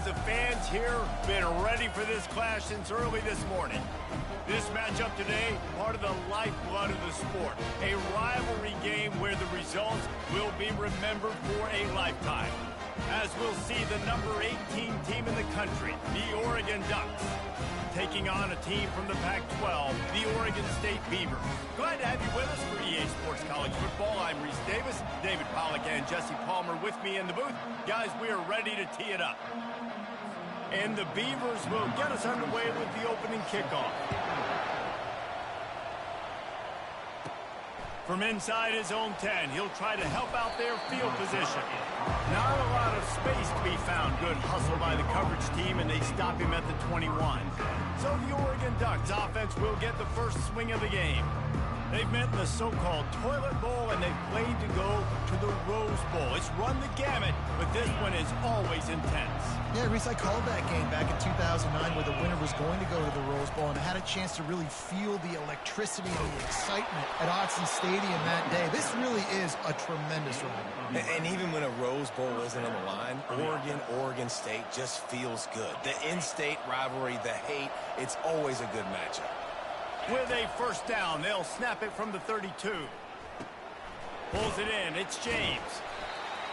the fans here been ready for this clash since early this morning. This matchup today, part of the lifeblood of the sport. A rivalry game where the results will be remembered for a lifetime. As we'll see the number 18 team in the country, the Oregon Ducks, taking on a team from the Pac-12, the Oregon State Beavers. Glad to have you with us for EA Sports College Football. I'm Reese Davis, David Pollack and Jesse Palmer with me in the booth. Guys, we are ready to tee it up. And the Beavers will get us underway with the opening kickoff. From inside his own 10, he'll try to help out their field position. Not a lot of space to be found. Good hustle by the coverage team, and they stop him at the 21. So the Oregon Ducks offense will get the first swing of the game. They've met in the so-called toilet bowl, and they've played to go to the Rose Bowl. It's run the gamut, but this one is always intense. Yeah, Reese, I called that game back in 2009 where the winner was going to go to the Rose Bowl, and I had a chance to really feel the electricity and the excitement at Autzen Stadium that day. This really is a tremendous rivalry. And even when a Rose Bowl isn't on the line, Oregon State just feels good. The in-state rivalry, the hate, it's always a good matchup. With a first down, they'll snap it from the 32. Pulls it in, it's James.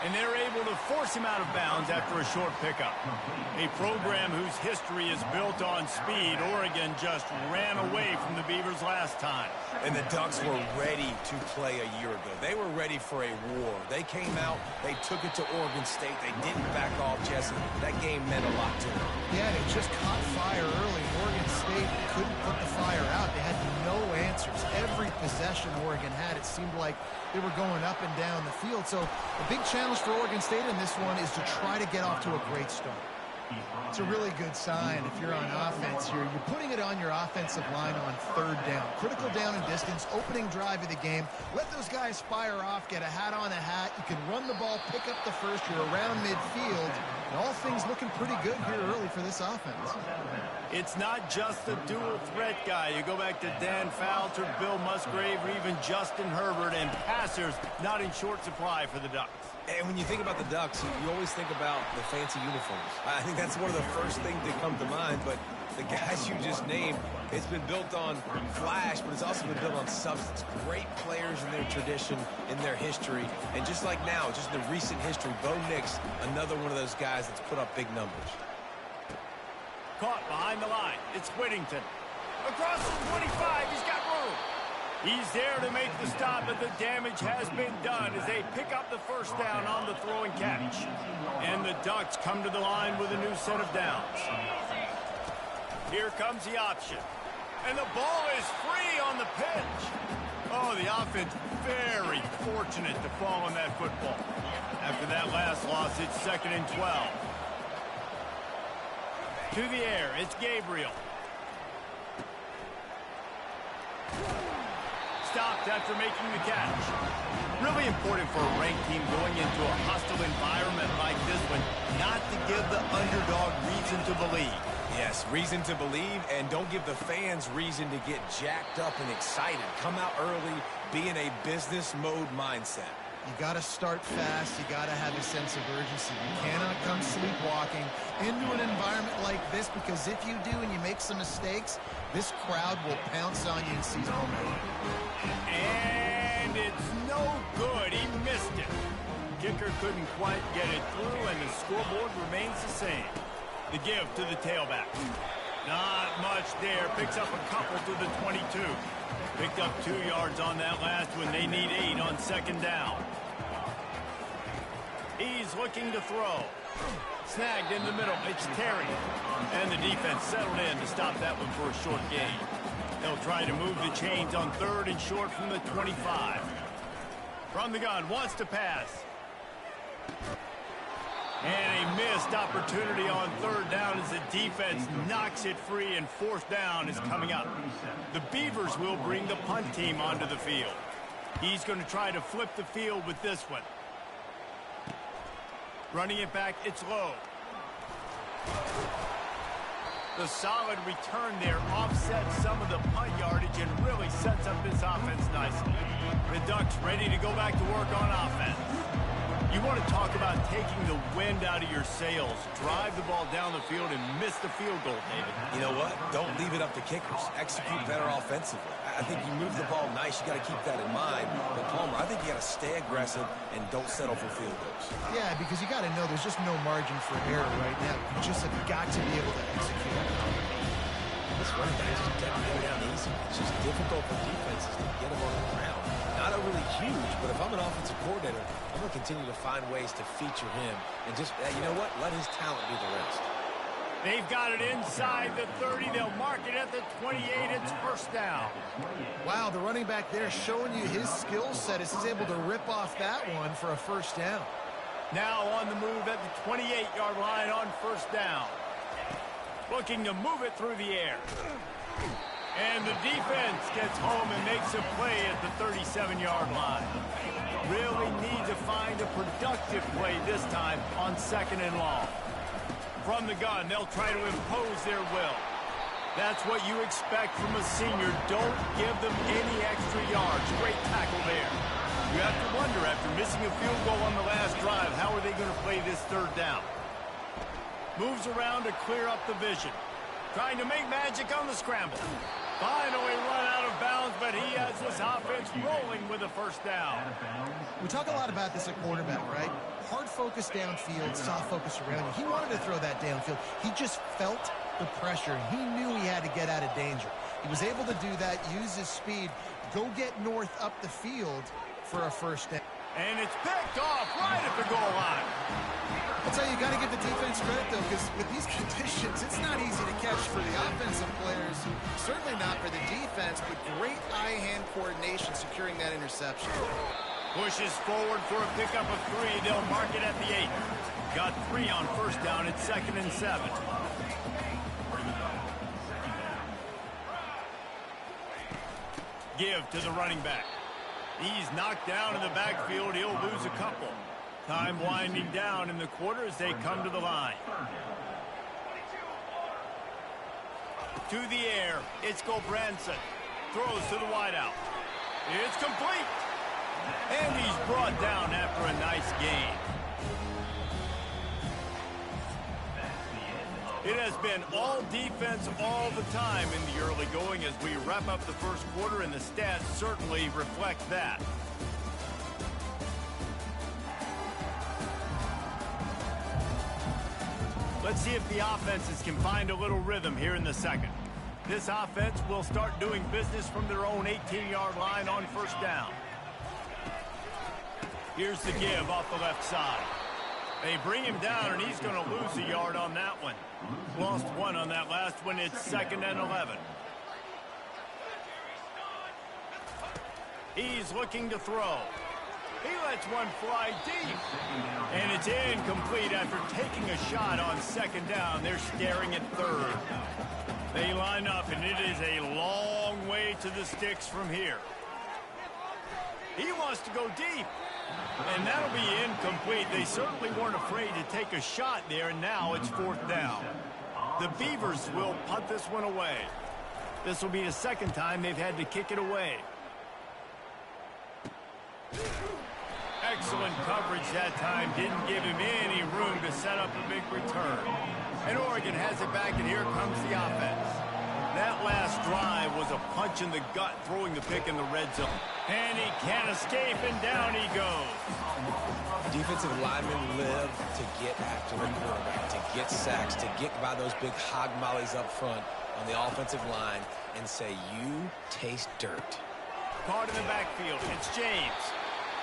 And they're able to force him out of bounds after a short pickup. A program whose history is built on speed. Oregon just ran away from the Beavers last time. And the Ducks were ready to play a year ago. They were ready for a war. They came out, they took it to Oregon State. They didn't back off, Jesse. That game meant a lot to them. Yeah, they just caught fire early. Oregon State couldn't put the fire out. They had no answers. Every possession Oregon had, it seemed like they were going up and down the field. So a big challenge for Oregon State in this one is to try to get off to a great start. It's a really good sign if you're on offense here. You're putting it on your offensive line on third down. Critical down and distance, opening drive of the game. Let those guys fire off, get a hat on a hat. You can run the ball, pick up the first. You're around midfield. And all things looking pretty good here early for this offense. It's not just a dual threat guy. You go back to Dan Falter, Bill Musgrave, or even Justin Herbert, and passers not in short supply for the Ducks. And when you think about the Ducks, you always think about the fancy uniforms. I think that's one of the first things that come to mind, but the guys you just named, it's been built on flash, but it's also been built on substance. Great players in their tradition, in their history, and just like now, just in the recent history, Bo Nix, another one of those guys that's put up big numbers. Caught behind the line. It's Whittington. Across the 25, he's got room. He's there to make the stop, but the damage has been done as they pick up the first down on the throw and catch. And the Ducks come to the line with a new set of downs. Here comes the option. And the ball is free on the pitch. Oh, the offense very fortunate to fall on that football. After that last loss, it's 2nd and 12. To the air, it's Gabriel. Stopped after making the catch. Really important for a ranked team going into a hostile environment like this one, not to give the underdog reason to believe. Yes, reason to believe, and don't give the fans reason to get jacked up and excited. Come out early, be in a business mode mindset. You got to start fast. You got to have a sense of urgency. You cannot come sleepwalking into an environment like this, because if you do and you make some mistakes, this crowd will pounce on you and seize momentum. And it's no good. He missed it. Kicker couldn't quite get it through, and the scoreboard remains the same. The give to the tailback. Not much there. Picks up a couple to the 22. Picked up 2 yards on that last one. They need 8 on 2nd down. He's looking to throw. Snagged in the middle. It's Terry. And the defense settled in to stop that one for a short gain. They'll try to move the chains on 3rd and short from the 25. From the gun, wants to pass. And a missed opportunity on 3rd down as the defense knocks it free, and 4th down is coming up. The Beavers will bring the punt team onto the field. He's going to try to flip the field with this one. Running it back, it's low. The solid return there offsets some of the punt yardage and really sets up this offense nicely. The Ducks ready to go back to work on offense. You want to talk about taking the wind out of your sails. Drive the ball down the field and miss the field goal, David. You know what? Don't leave it up to kickers. Execute better offensively. I think you move the ball nice. You got to keep that in mind. But, Palmer, I think you got to stay aggressive and don't settle for field goals. Yeah, because you got to know there's just no margin for error right now. You just have got to be able to execute. This running back just doesn't go down easy. It's just difficult for defenses to get him on the ground. Not overly huge, but if I'm an offensive coordinator, I'm going to continue to find ways to feature him and just, you know what, let his talent do the rest. They've got it inside the 30. They'll mark it at the 28. It's first down. Wow, the running back there showing you his skill set as he's able to rip off that one for a first down. Now on the move at the 28-yard line on first down. Looking to move it through the air. And the defense gets home and makes a play at the 37-yard line. Really need to find a productive play this time on second and long. From the gun, they'll try to impose their will. That's what you expect from a senior. Don't give them any extra yards. Great tackle there. You have to wonder, after missing a field goal on the last drive, how are they going to play this third down? Moves around to clear up the vision. Trying to make magic on the scramble. Finally run out of bounds, but he has this offense rolling with a first down. We talk a lot about this at quarterback, right? Hard focus downfield, soft focus around you. He wanted to throw that downfield. He just felt the pressure. He knew he had to get out of danger. He was able to do that, use his speed, go get north up the field for a first down. And it's picked off right at the goal line. I'll tell you, you got to give the defense credit, though, because with these conditions, it's not easy to catch for the offensive players. Certainly not for the defense, but great eye-hand coordination securing that interception. Pushes forward for a pickup of 3. They'll mark it at the 8. Got 3 on first down. It's 2nd and 7. Give to the running back. He's knocked down in the backfield. He'll lose a couple. Time winding down in the quarter as they come to the line. To the air. It's Gulbranson. Throws to the wideout. It's complete. And he's brought down after a nice gain. It has been all defense all the time in the early going as we wrap up the first quarter, and the stats certainly reflect that. Let's see if the offenses can find a little rhythm here in the second. This offense will start doing business from their own 18-yard line on first down. Here's the give off the left side. They bring him down, and he's going to lose a yard on that one. Lost 1 on that last one. It's 2nd and 11. He's looking to throw. He lets one fly deep. And it's incomplete after taking a shot on 2nd down. They're staring at 3rd. They line up, and it is a long way to the sticks from here. He wants to go deep. And that'll be incomplete. They certainly weren't afraid to take a shot there, and now it's 4th down. The Beavers will punt this one away. This will be the 2nd time they've had to kick it away. Excellent coverage that time. Didn't give him any room to set up a big return. And Oregon has it back, and here comes the offense. That last drive was a punch in the gut, throwing the pick in the red zone. And he can't escape, and down he goes. Defensive linemen live to get after the quarterback, to get sacks, to get by those big hog mollies up front on the offensive line and say, you taste dirt. Caught in the backfield. It's James.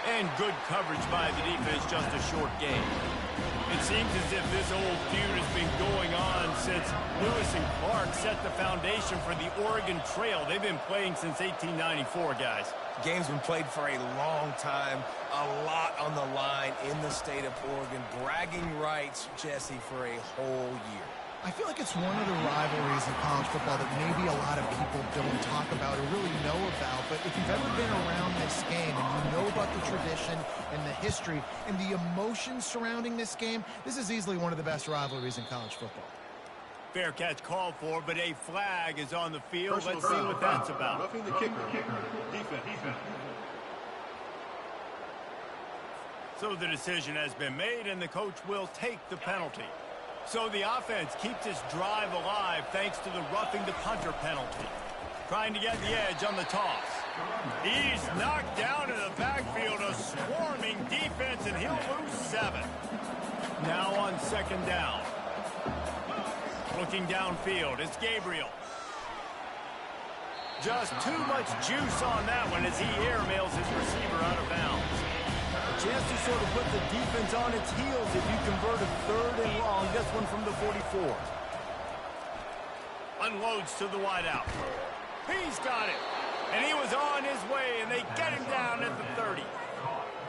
And good coverage by the defense, just a short game. It seems as if this old feud has been going on since Lewis and Clark set the foundation for the Oregon Trail. They've been playing since 1894, guys. Game's been played for a long time, a lot on the line in the state of Oregon. Bragging rights, Jesse, for a whole year. I feel like it's one of the rivalries in college football that maybe a lot of people don't talk about or really know about. But if you've ever been around this game and you know about the tradition and the history and the emotions surrounding this game, this is easily one of the best rivalries in college football. Fair catch called for, but a flag is on the field. Let's see what that's about. Roughing the kicker. Defense. So the decision has been made, and the coach will take the penalty. So the offense keeps its drive alive thanks to the roughing the punter penalty. Trying to get the edge on the toss. He's knocked down in the backfield, a swarming defense, and he'll lose 7. Now on second down. Looking downfield, it's Gabriel. Just too much juice on that one as he airmails his receiver out of bounds. A chance to sort of put the defense on its heels if you convert a 3rd and long. This one from the 44. Unloads to the wideout. He's got it. And he was on his way, and they get him down at the 30.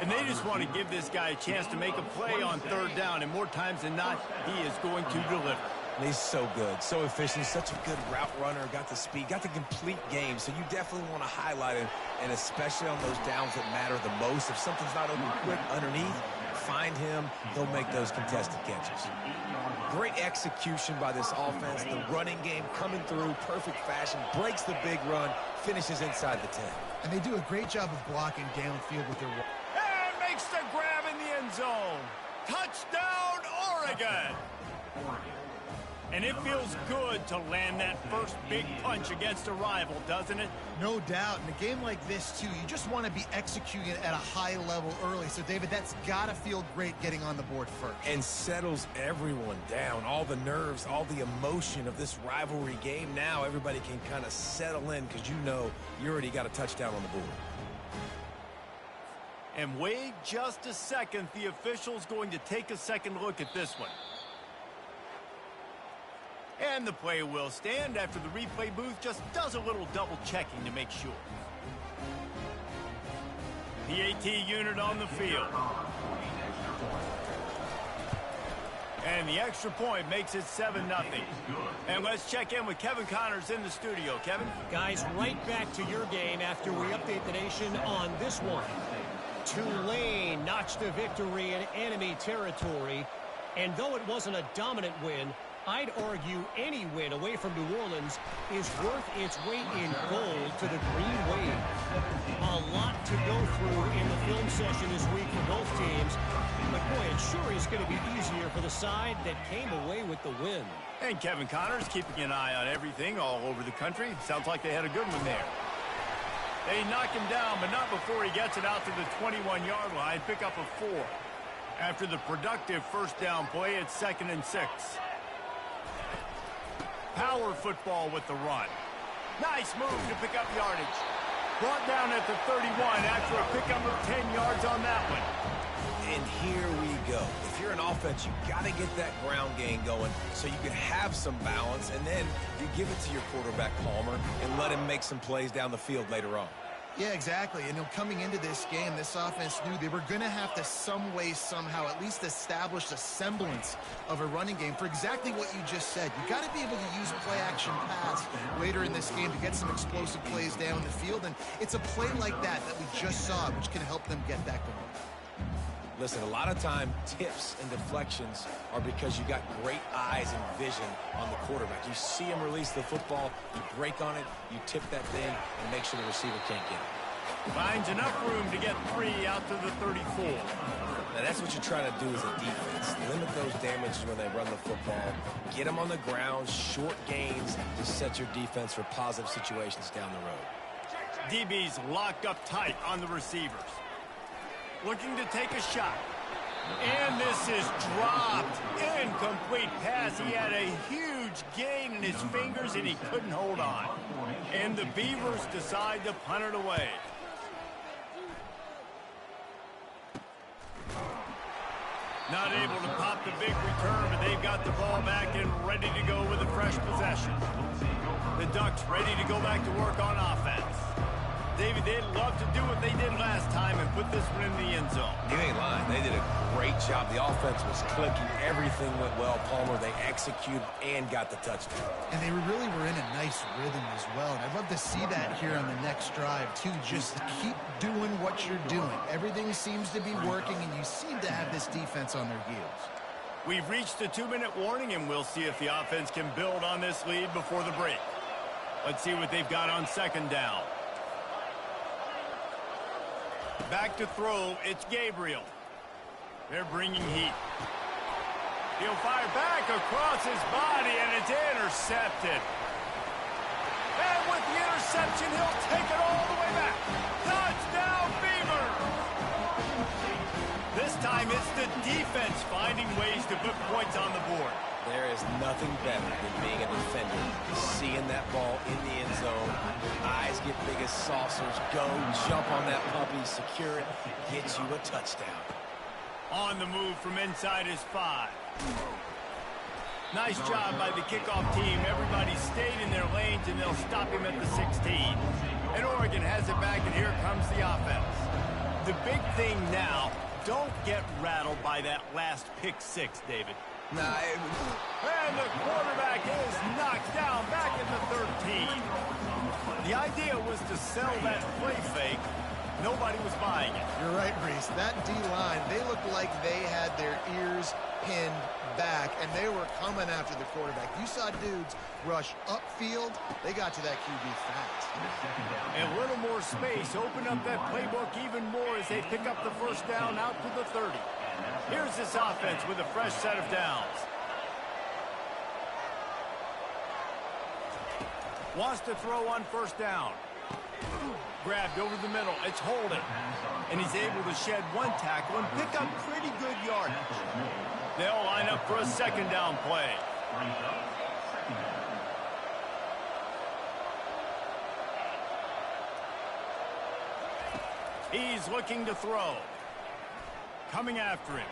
And they just want to give this guy a chance to make a play on 3rd down, and more times than not, he is going to deliver. And he's so good, so efficient, such a good route runner, got the speed, got the complete game, so you definitely want to highlight him, and especially on those downs that matter the most. If something's not open quick underneath, find him, he'll make those contested catches. Great execution by this offense, the running game coming through, perfect fashion, breaks the big run, finishes inside the 10. And they do a great job of blocking downfield with their... And makes the grab in the end zone. Touchdown, Oregon! And it feels good to land that first big punch against a rival, doesn't it? No doubt. In a game like this, too, you just want to be executing it at a high level early. So, David, that's got to feel great getting on the board first. And settles everyone down. All the nerves, all the emotion of this rivalry game. Now everybody can kind of settle in because you know you already got a touchdown on the board. And wait just a second. The official's going to take a second look at this one. And the play will stand after the replay booth just does a little double checking to make sure. The AT unit on the field. And the extra point makes it 7-0. And let's check in with Kevin Connors in the studio. Kevin? Guys, right back to your game after we update the nation on this one. Tulane notched a victory in enemy territory. And though it wasn't a dominant win, I'd argue any win away from New Orleans is worth its weight in gold to the Green Wave. A lot to go through in the film session this week for both teams. But boy, it sure is going to be easier for the side that came away with the win. And Kevin Connors keeping an eye on everything all over the country. Sounds like they had a good one there. They knock him down, but not before he gets it out to the 21-yard line. Pick up a 4. After the productive first down play, it's 2nd and 6. Power football with the run. Nice move to pick up yardage. Brought down at the 31 after a pickup of 10 yards on that one. And here we go. If you're an offense, you got to get that ground game going so you can have some balance, and then you give it to your quarterback, Palmer, and let him make some plays down the field later on. Yeah, exactly. And coming into this game, this offense knew they were going to have to some way, somehow, at least establish a semblance of a running game for exactly what you just said. You got to be able to use play-action pass later in this game to get some explosive plays down the field. And it's a play like that we just saw, which can help them get that going. Listen, a lot of time, tips and deflections are because you got great eyes and vision on the quarterback. You see him release the football, you break on it, you tip that thing, and make sure the receiver can't get it. Finds enough room to get 3 out to the 34. Now, that's what you're trying to do as a defense. Limit those damages when they run the football. Get them on the ground, short gains to set your defense for positive situations down the road. DB's locked up tight on the receivers. Looking to take a shot. And this is dropped. Incomplete pass. He had a huge gain in his fingers, and he couldn't hold on. And the Beavers decide to punt it away. Not able to pop the big return, but they've got the ball back and ready to go with a fresh possession. The Ducks ready to go back to work on offense. David, they'd love to do what they did last time and put this one in the end zone. You ain't lying. They did a great job. The offense was clicking. Everything went well. Palmer, they executed and got the touchdown. And they really were in a nice rhythm as well. And I'd love to see that here on the next drive, too. Just keep doing what you're doing. Everything seems to be working, and you seem to have this defense on their heels. We've reached the 2-minute warning, and we'll see if the offense can build on this lead before the break. Let's see what they've got on second down. Back to throw, it's Gabriel. They're bringing heat. He'll fire back across his body, and it's intercepted. And with the interception, he'll take it all the way back. Touchdown, Beavers! This time, it's the defense finding ways to put points on the board. There is nothing better than being a defender, seeing that ball in the end zone, eyes get big as saucers, go, jump on that puppy, secure it, get you a touchdown. On the move from inside his 5. Nice job by the kickoff team. Everybody stayed in their lanes, and they'll stop him at the 16. And Oregon has it back, and here comes the offense. The big thing now, don't get rattled by that last pick 6, David. And the quarterback is knocked down back at the 13. The idea was to sell that play fake. Nobody was buying it. You're right, Reese. That D-line, they looked like they had their ears pinned back, and they were coming after the quarterback. You saw dudes rush upfield. They got to that QB fast. A little more space. Open up that playbook even more as they pick up the first down out to the 30. Here's this offense with a fresh set of downs. Wants to throw on first down. Grabbed over the middle. It's Holden. And he's able to shed one tackle and pick up pretty good yardage. They'll line up for a second down play. He's looking to throw. Coming after him.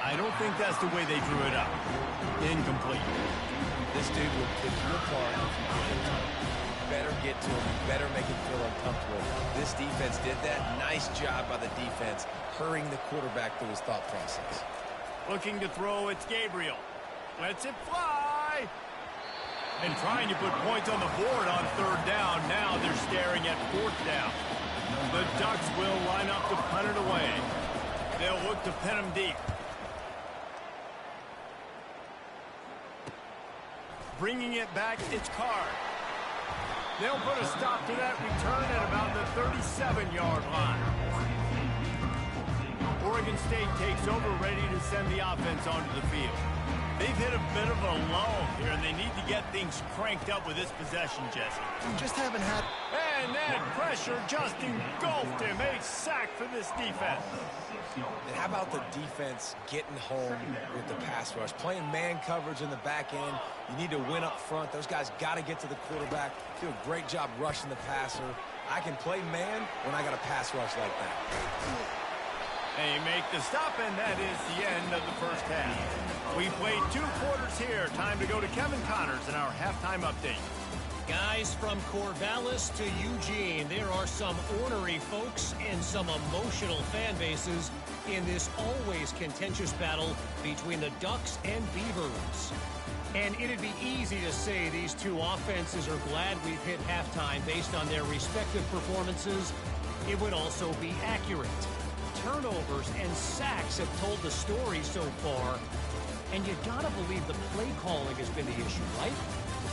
I don't think that's the way they drew it up. Incomplete. This dude will pick you apart if you give him time. Better get to him. You better make him feel uncomfortable. This defense did that. Nice job by the defense, hurrying the quarterback through his thought process. Looking to throw, it's Gabriel. Lets it fly. And trying to put points on the board on third down. Now they're staring at fourth down. The Ducks will line up to punt it away. They'll look to pin him deep. Bringing it back, it's Carr. They'll put a stop to that return at about the 37-yard line. Oregon State takes over, ready to send the offense onto the field. They've hit a bit of a lull here, and they need to get things cranked up with this possession, Jesse. Just haven't had... And that pressure just engulfed him. A sack for this defense. And how about the defense getting home with the pass rush? Playing man coverage in the back end. You need to win up front. Those guys got to get to the quarterback. Do a great job rushing the passer. I can play man when I got a pass rush like that. They make the stop, and that is the end of the first half. We played 2 quarters here. Time to go to Kevin Connors in our halftime update. Guys, from Corvallis to Eugene, there are some ornery folks and some emotional fan bases in this always contentious battle between the Ducks and Beavers. And it'd be easy to say these two offenses are glad we've hit halftime based on their respective performances. It would also be accurate. Turnovers and sacks have told the story so far. And you gotta believe the play calling has been the issue, right?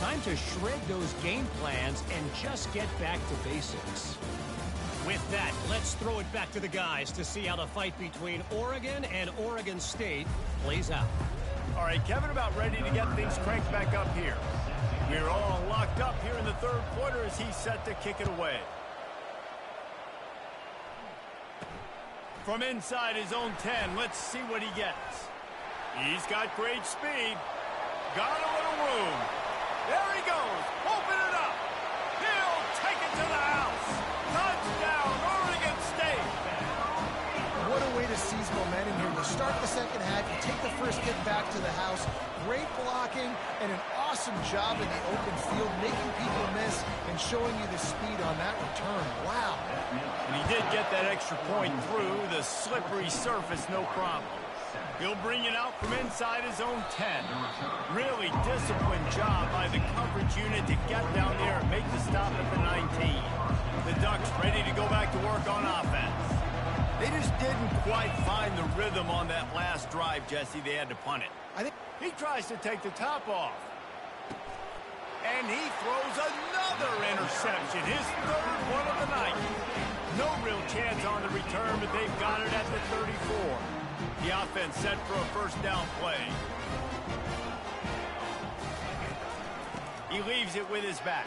Time to shred those game plans and just get back to basics. With that, let's throw it back to the guys to see how the fight between Oregon and Oregon State plays out. All right, Kevin, about ready to get things cranked back up here. We're all locked up here in the third quarter as he's set to kick it away. From inside his own 10, let's see what he gets. He's got great speed. Got a little room. There he goes. Open it up. He'll take it to the house. Touchdown, Oregon State. What a way to seize momentum here. You start the second half, you take the first kick back to the house. Great blocking and an awesome job in the open field, making people miss and showing you the speed on that return. Wow. And he did get that extra point through the slippery surface, no problem. He'll bring it out from inside his own 10. Really disciplined job by the coverage unit to get down there and make the stop at the 19. The Ducks ready to go back to work on offense. They just didn't quite find the rhythm on that last drive, Jesse. They had to punt it. He tries to take the top off. And he throws another interception, his third one of the night. No real chance on the return, but they've got it at the 34. The offense set for a first down play. He leaves it with his back.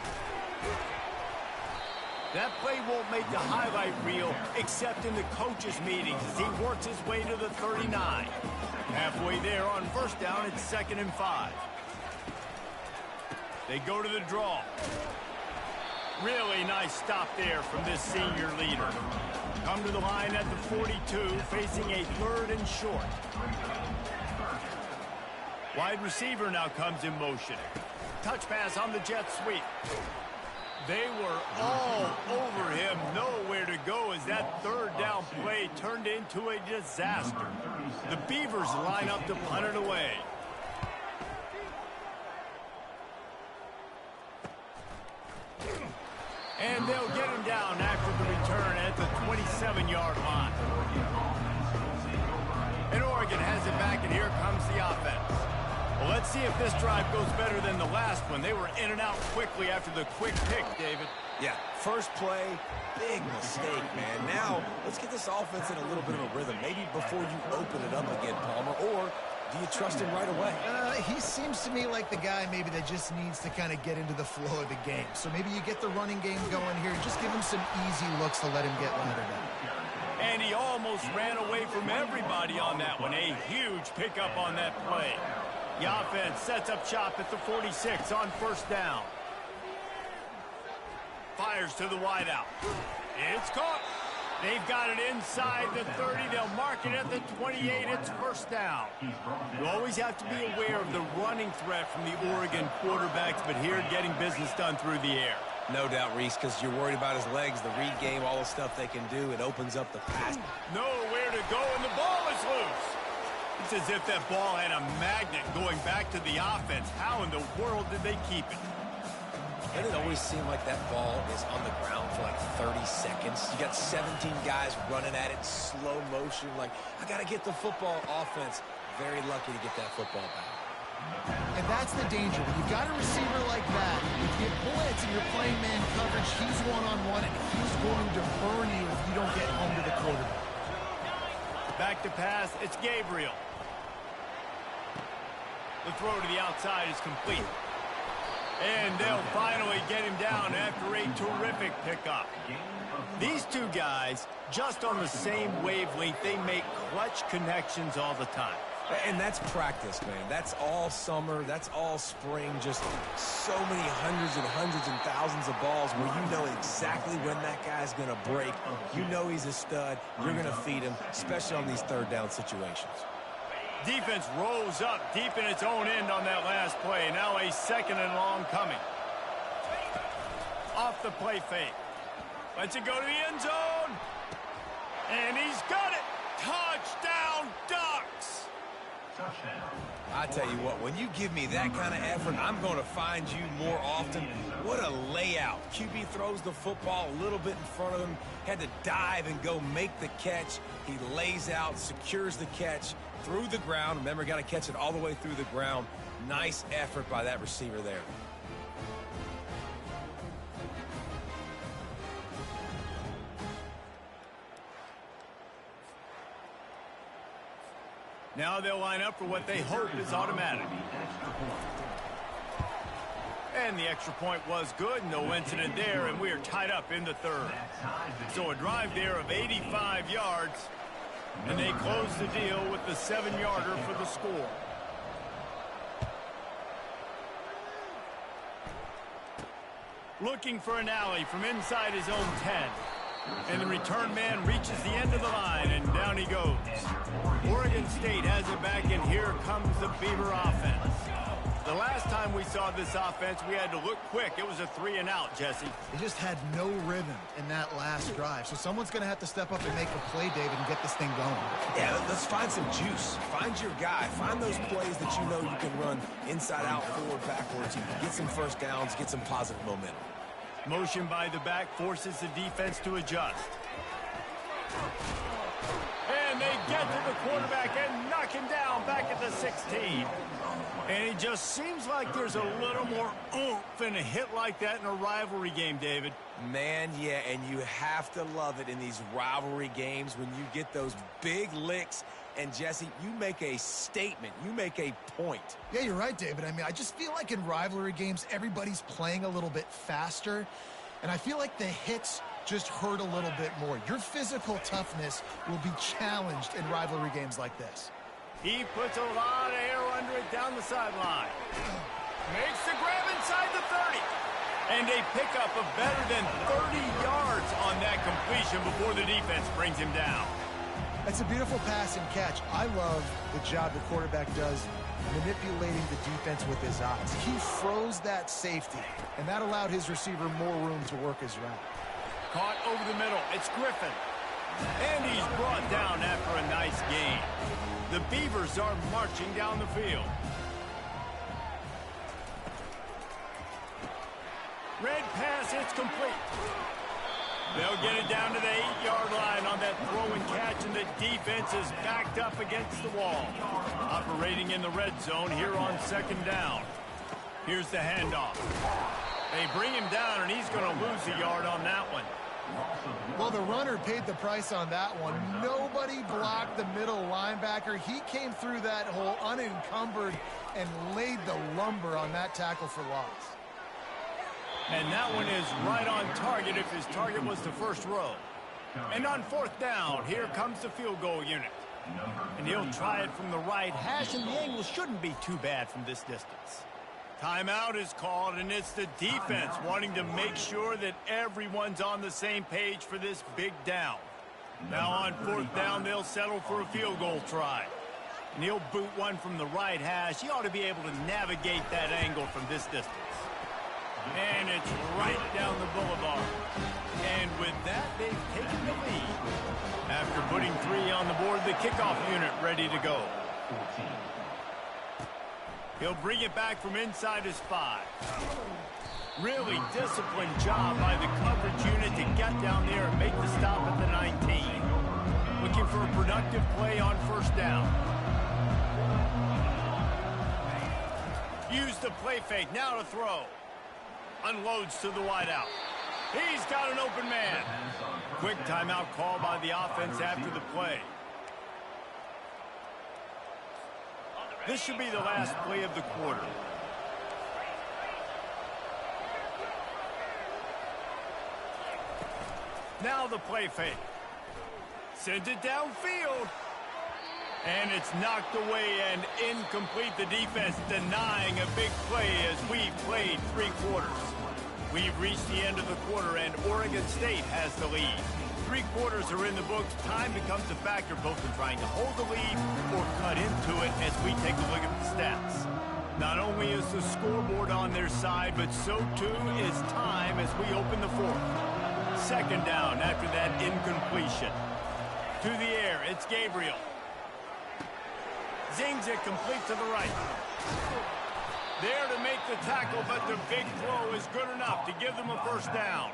That play won't make the highlight reel except in the coaches' meetings as he works his way to the 39. Halfway there on first down, it's 2nd and 5. They go to the draw. Really nice stop there from this senior leader. Come to the line at the 42, facing a 3rd and short. Wide receiver now comes in motion. Touch pass on the jet sweep. They were all over him, nowhere to go as that 3rd down play turned into a disaster. The Beavers line up to punt it away. And they'll get him down after the return at the 27-yard line. And Oregon has it back, and here comes the offense. Well, let's see if this drive goes better than the last one. They were in and out quickly after the quick pick, David. Yeah, first play, big mistake, man. Now, let's get this offense in a little bit of a rhythm. Maybe before you open it up again, Palmer, or do you trust him right away? He seems to me like the guy maybe that just needs to kind of get into the flow of the game. So maybe you get the running game going here and just give him some easy looks to let him get laddered up. And he almost ran away from everybody on that one. A huge pickup on that play. The offense sets up shop at the 46 on first down. Fires to the wideout. It's caught. They've got it inside the 30. They'll mark it at the 28. It's first down. You always have to be aware of the running threat from the Oregon quarterbacks, but here getting business done through the air. No doubt, Reese, because you're worried about his legs, the read game, all the stuff they can do. It opens up the pass. Nowhere to go, and the ball is loose. It's as if that ball had a magnet going back to the offense. How in the world did they keep it? And it always seemed like that ball is on the ground for like 30 seconds. You got 17 guys running at it, slow motion. Like, I got to get the football. Offense, very lucky to get that football back. And that's the danger. When you've got a receiver like that, if you blitz and you're playing man coverage, he's one-on-one, and he's going to burn you if you don't get home to the quarterback. Back to pass, it's Gabriel. The throw to the outside is complete. And they'll finally get him down after a terrific pickup. These two guys, just on the same wavelength, they make clutch connections all the time. And that's practice, man. That's all summer. That's all spring. Just so many hundreds and thousands of balls where you know exactly when that guy's going to break. You know he's a stud. You're going to feed him, especially on these third down situations. Defense rolls up deep in its own end on that last play. Now a 2nd and long coming. Off the play fake. Lets it go to the end zone. And he's got it. Touchdown, Ducks. I tell you what, when you give me that kind of effort, I'm going to find you more often. What a layout. QB throws the football a little bit in front of him. Had to dive and go make the catch. He lays out, secures the catch through the ground. Remember, got to catch it all the way through the ground. Nice effort by that receiver there. Now they'll line up for what they hope is automatic. And the extra point was good. No incident there, and we are tied up in the 3rd. So a drive there of 85 yards, and they close the deal with the 7-yarder for the score. Looking for an alley from inside his own 10. And the return man reaches the end of the line, and down he goes. Oregon State has it back, and here comes the Beaver offense. The last time we saw this offense, we had to look quick. It was a 3-and-out, Jesse. They just had no rhythm in that last drive. So someone's going to have to step up and make a play, David, and get this thing going. Yeah, let's find some juice. Find your guy. Find those plays that you know you can run inside out, forward, backwards. Get some first downs, get some positive momentum. Motion by the back forces the defense to adjust. And they get to the quarterback and knock him down back at the 16. And it just seems like there's a little more oomph in a hit like that in a rivalry game, David. Man, yeah, and you have to love it in these rivalry games when you get those big licks. And, Jesse, you make a statement. You make a point. Yeah, you're right, David. I mean, I just feel like in rivalry games, everybody's playing a little bit faster. And I feel like the hits just hurt a little bit more. Your physical toughness will be challenged in rivalry games like this. He puts a lot of air under it down the sideline. Makes the grab inside the 30. And a pickup of better than 30 yards on that completion before the defense brings him down. That's a beautiful pass and catch. I love the job the quarterback does manipulating the defense with his eyes. He froze that safety, and that allowed his receiver more room to work his route. Caught over the middle. It's Griffin. And he's brought down after a nice gain. The Beavers are marching down the field. Red pass, it's complete. They'll get it down to the 8-yard line on that throw and catch, and the defense is backed up against the wall. Operating in the red zone here on second down. Here's the handoff. They bring him down, and he's going to lose a yard on that one. Well, the runner paid the price on that one. Nobody blocked the middle linebacker. He came through that hole unencumbered and laid the lumber on that tackle for loss. And that one is right on target if his target was the first row. And on fourth down, here comes the field goal unit. And he'll try it from the right hash, and the angle shouldn't be too bad from this distance. Timeout is called, and it's the defense wanting to make sure that everyone's on the same page for this big down. Now on fourth down, they'll settle for a field goal try. And he'll boot one from the right hash. He ought to be able to navigate that angle from this distance. And it's right down the boulevard. And with that, they've taken the lead. After putting 3 on the board, the kickoff unit ready to go. He'll bring it back from inside his 5. Really disciplined job by the coverage unit to get down there and make the stop at the 19. Looking for a productive play on first down. Use the play fake, now to throw. Unloads to the wideout. He's got an open man. Quick timeout call by the offense after the play. This should be the last play of the quarter. Now the play fake. Sends it downfield. And it's knocked away and incomplete. The defense denying a big play as we've played 3 quarters. We've reached the end of the quarter, and Oregon State has the lead. 3 quarters are in the books. Time becomes a factor both in trying to hold the lead or cut into it as we take a look at the stats. Not only is the scoreboard on their side, but so too is time as we open the 4th. Second down after that incompletion. To the air, it's Gabriel. Zings it complete to the right. There to make the tackle, but the big throw is good enough to give them a first down.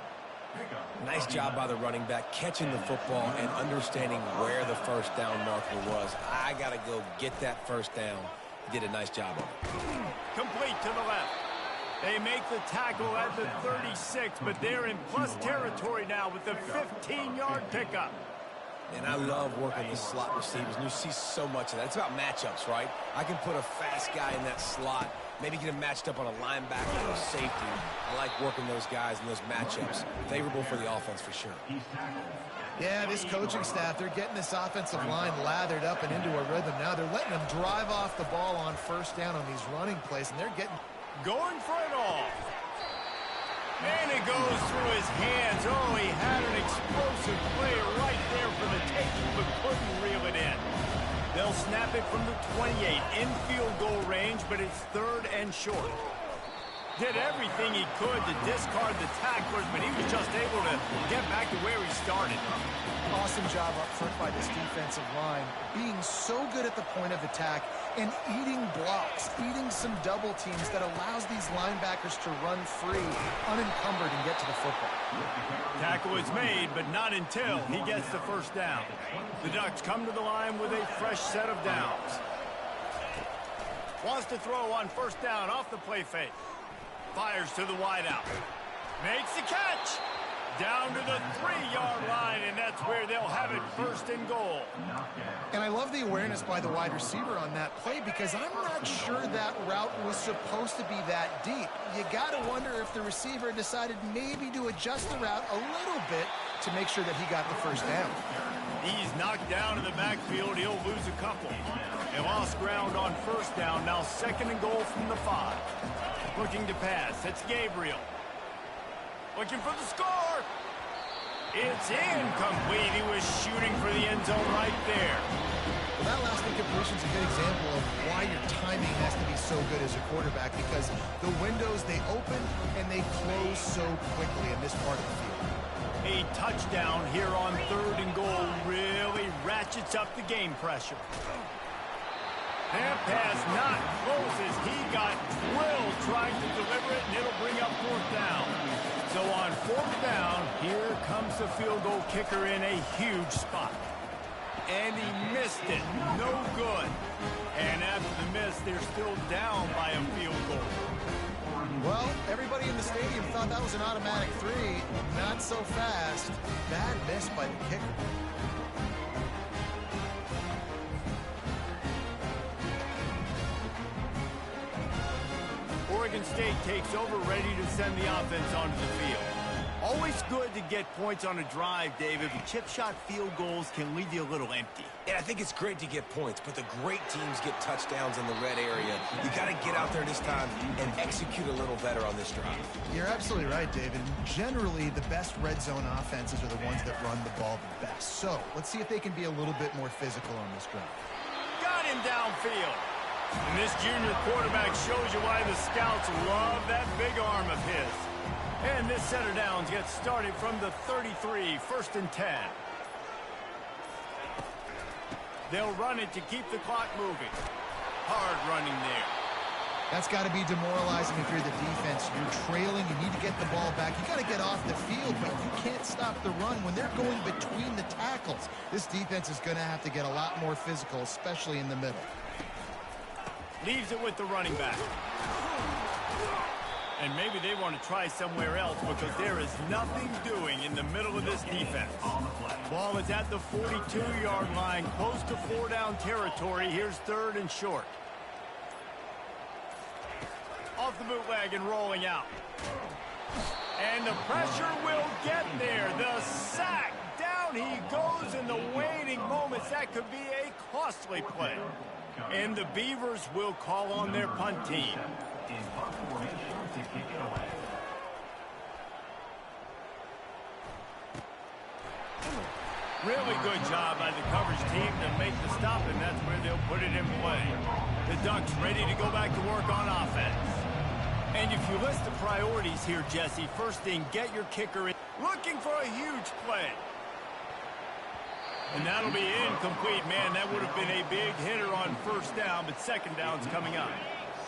Nice job by the running back, catching the football and understanding where the first down marker was. I got to go get that first down. He did a nice job of it. Complete to the left. They make the tackle at the 36, but they're in plus territory now with the 15-yard pickup. And I love working the slot receivers, and you see so much of that. It's about matchups, right? I can put a fast guy in that slot, maybe get him matched up on a linebacker or a safety. I like working those guys in those matchups. Favorable for the offense for sure. Yeah, this coaching staff, they're getting this offensive line lathered up and into a rhythm now. They're letting them drive off the ball on first down on these running plays, and they're getting... Going for it all. And it goes through his hands. Oh, he had an explosive play right there for the taking, but couldn't reel it in. They'll snap it from the 28 in field goal range, but it's 3rd and short. Did everything he could to discard the tacklers, but he was just able to get back to where he started. Awesome job up front by this defensive line, being so good at the point of attack and eating blocks, eating some double teams that allows these linebackers to run free, unencumbered, and get to the football. Tackle is made, but not until he gets the first down. The Ducks come to the line with a fresh set of downs. Wants to throw on first down off the play fake. Fires to the wideout. Makes the catch. Down to the 3-yard line, and that's where they'll have it, first and goal. And I love the awareness by the wide receiver on that play because I'm not sure that route was supposed to be that deep. You got to wonder if the receiver decided maybe to adjust the route a little bit to make sure that he got the first down. He's knocked down in the backfield. He'll lose a couple. They lost ground on first down. Now second and goal from the 5. Looking to pass. It's Gabriel. Looking for the score. It's incomplete. He was shooting for the end zone right there. Well, that last incompletion is a good example of why your timing has to be so good as a quarterback, because the windows, they open and they close so quickly in this part of the field. A touchdown here on third and goal really ratchets up the game pressure. That pass not close as he got drilled trying to deliver it, and it'll bring up fourth down. So on fourth down, here comes the field goal kicker in a huge spot. And he missed it. No good. And after the miss, they're still down by a field goal. Well, everybody in the stadium thought that was an automatic 3. Not so fast. Bad miss by the kicker. Oregon State takes over, ready to send the offense onto the field. Always good to get points on a drive, David, but chip shot field goals can leave you a little empty. And I think it's great to get points, but the great teams get touchdowns in the red area. You got to get out there this time and execute a little better on this drive. You're absolutely right, David. Generally, the best red zone offenses are the ones that run the ball the best. So let's see if they can be a little bit more physical on this drive. Got him downfield. And this junior quarterback shows you why the scouts love that big arm of his. And this set of downs gets started from the 33, first and 10. They'll run it to keep the clock moving. Hard running there. That's got to be demoralizing if you're the defense. You're trailing. You need to get the ball back. You got to get off the field, but you can't stop the run when they're going between the tackles. This defense is going to have to get a lot more physical, especially in the middle. Leaves it with the running back. And maybe they want to try somewhere else because there is nothing doing in the middle of this defense. Ball is at the 42-yard line, close to 4-down territory. Here's third and short. Off the bootleg and rolling out. And the pressure will get there. The sack. Down he goes in the waiting moments. That could be a costly play. And the Beavers will call on their punt team. Really good job by the coverage team to make the stop, and that's where they'll put it in play. The Ducks ready to go back to work on offense. And if you list the priorities here, Jesse, first thing, get your kicker in. Looking for a huge play. And that'll be incomplete. Man, that would have been a big hitter on first down, but second down's coming up.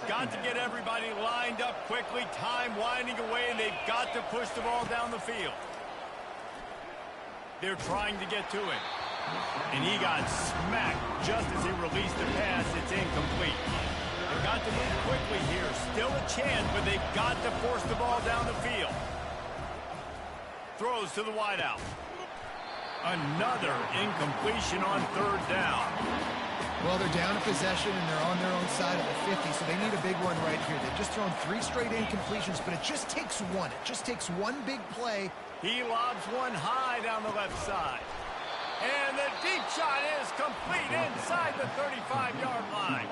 Got to get everybody lined up quickly. Time winding away, and they've got to push the ball down the field. They're trying to get to him. And he got smacked just as he released the pass. It's incomplete. They've got to move quickly here. Still a chance, but they've got to force the ball down the field. Throws to the wideout. Another incompletion on third down. Well, they're down in possession, and they're on their own side of the 50, so they need a big one right here. They've just thrown 3 straight incompletions, but it just takes one. It just takes one big play. He lobs one high down the left side. And the deep shot is complete inside the 35-yard line.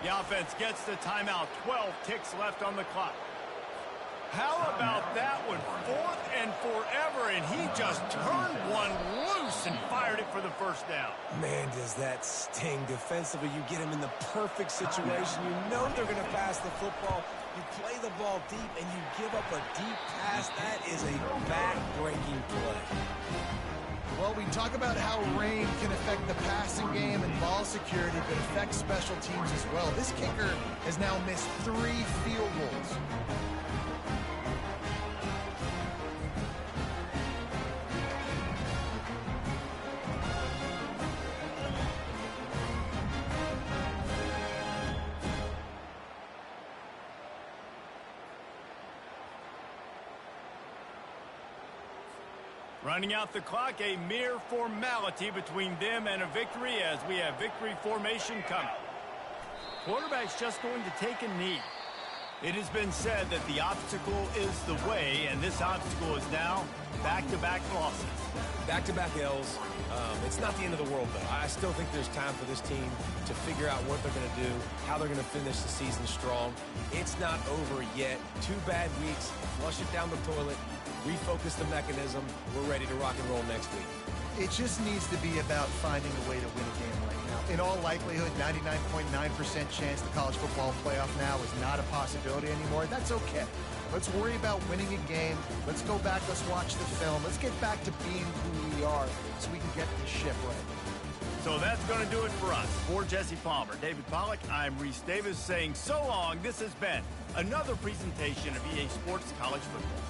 The offense gets the timeout. 12 ticks left on the clock. How about that one? 4th and forever, and he just turned one loose and fired it for the first down. Man, does that sting defensively. You get him in the perfect situation. You know they're going to pass the football. You play the ball deep, and you give up a deep pass. That is a back-breaking play. Well, we talk about how rain can affect the passing game and ball security, but affects special teams as well. This kicker has now missed 3 field goals. Running out the clock, a mere formality between them and a victory as we have victory formation coming. Quarterback's just going to take a knee. It has been said that the obstacle is the way, and this obstacle is now back-to-back losses. Back-to-back L's. It's not the end of the world, though. I still think there's time for this team to figure out what they're going to do, how they're going to finish the season strong. It's not over yet. 2 bad weeks. Flush it down the toilet. Refocus the mechanism. We're ready to rock and roll next week. It just needs to be about finding a way to win a game right now. In all likelihood, 99.9% chance the college football playoff now is not a possibility anymore. That's okay. Let's worry about winning a game. Let's go back. Let's watch the film. Let's get back to being who we are so we can get this ship right. So that's going to do it for us. For Jesse Palmer, David Pollack, I'm Reese Davis saying so long. This has been another presentation of EA Sports College Football.